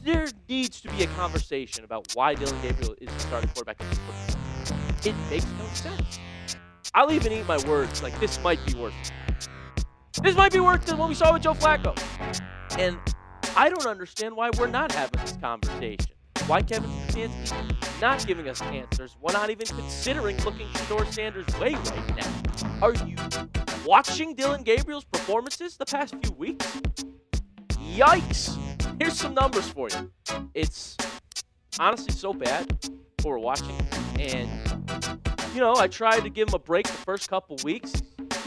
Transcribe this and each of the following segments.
there needs to be a conversation about why Dillon Gabriel is the starting quarterback of this football. It makes no sense. I'll even eat my words. Like, this might be worse. This might be worse than what we saw with Joe Flacco. And I don't understand why we're not having this conversation. Why Kevin Stefanski not giving us answers? Why not even considering looking Shedeur Sanders' way right now? Are you watching Dillon Gabriel's performances the past few weeks? Yikes! Here's some numbers for you. It's honestly so bad for watching. And, I tried to give him a break the first couple weeks.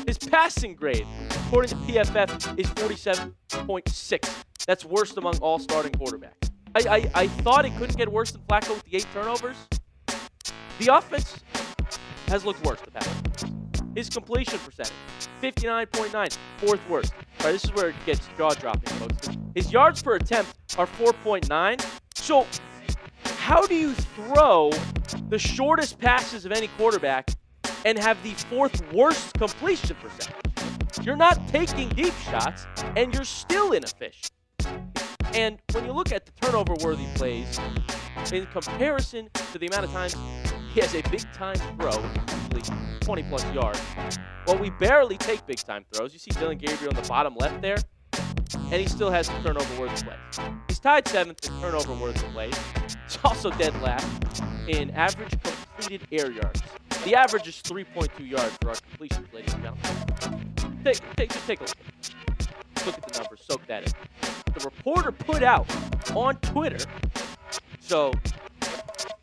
His passing grade, according to PFF, is 47.6. That's worst among all starting quarterbacks. I thought it couldn't get worse than Flacco with the 8 turnovers. The offense has looked worse the past weeks. His completion percentage, 59.9, fourth worst. All right, this is where it gets jaw-dropping, folks. His yards per attempt are 4.9. So how do you throw the shortest passes of any quarterback and have the 4th worst completion percentage? You're not taking deep shots, and you're still inefficient. And when you look at the turnover-worthy plays, in comparison to the amount of times he has a big-time throw, usually 20-plus yards, well, we barely take big-time throws. You see Dillon Gabriel on the bottom left there, and he still has some turnover-worthy plays. He's tied 7th in turnover-worthy plays. He's also dead last in average completed air yards. The average is 3.2 yards for our completions, ladies and gentlemen. Take a look. Look at the numbers. Soak that in. The reporter put out on Twitter, so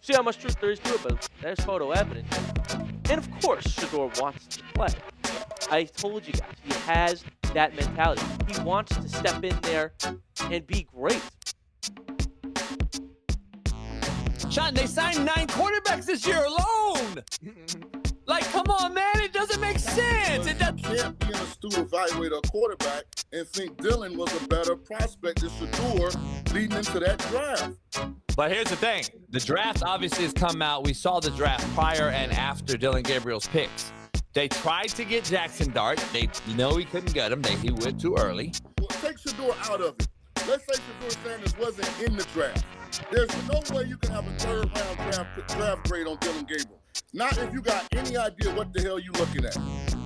see how much truth there is to it, but there's photo evidence. And of course, Shedeur wants to play. I told you guys, he has that mentality. He wants to step in there and be great. Sean, they signed 9 quarterbacks this year alone. Like, come on, man, it doesn't make sense. You can't be an astute evaluator of quarterback and think Dillon was a better prospect than Shedeur leading into that draft. But here's the thing. The draft obviously has come out. We saw the draft prior and after Dillon Gabriel's picks. They tried to get Jackson Dart. They know he couldn't get him. He went too early. Well, take Shedeur out of it. Let's say Shedeur Sanders wasn't in the draft. There's no way you can have a 3rd-round draft grade on Dillon Gabriel. Not if you got any idea what the hell you're looking at.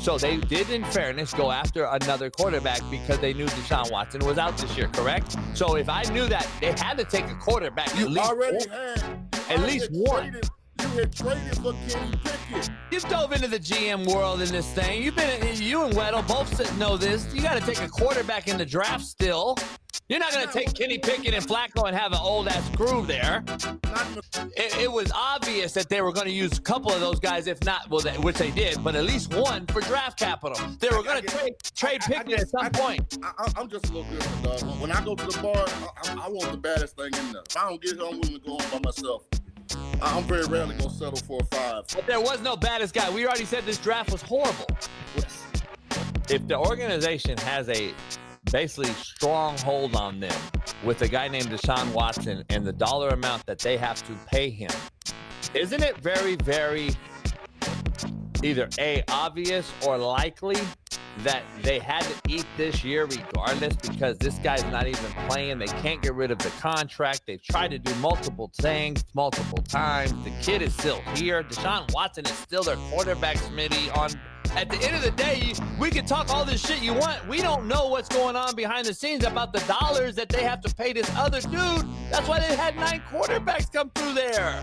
So they did, in fairness, go after another quarterback because they knew Deshaun Watson was out this year, correct? So if I knew that, they had to take a quarterback You already had one. You had traded for Kenny Pickett. You've dove into the GM world in this thing. You and Weddle both know this. You got to take a quarterback in the draft still. You're not going to take Kenny Pickett and Flacco and have an old-ass crew there. It was obvious that they were going to use a couple of those guys, if not, which they did, but at least one for draft capital. They were going to trade Pickett at some point. I'm just a little different, dog. When I go to the bar, I want the baddest thing in there. If I don't get here, I'm willing to go home by myself. I'm very rarely going to settle for a 5. But there was no baddest guy. We already said this draft was horrible. Yes. If the organization has a basically strong hold on them with a guy named Deshaun Watson and the dollar amount that they have to pay him, isn't it very, very either obvious or likely that they had to eat this year regardless because this guy's not even playing? They can't get rid of the contract. They've tried to do multiple things multiple times. The kid is still here. Deshaun Watson is still their quarterback, Smitty. At the end of the day, we can talk all this shit you want. We don't know what's going on behind the scenes about the dollars that they have to pay this other dude. That's why they had 9 quarterbacks come through there.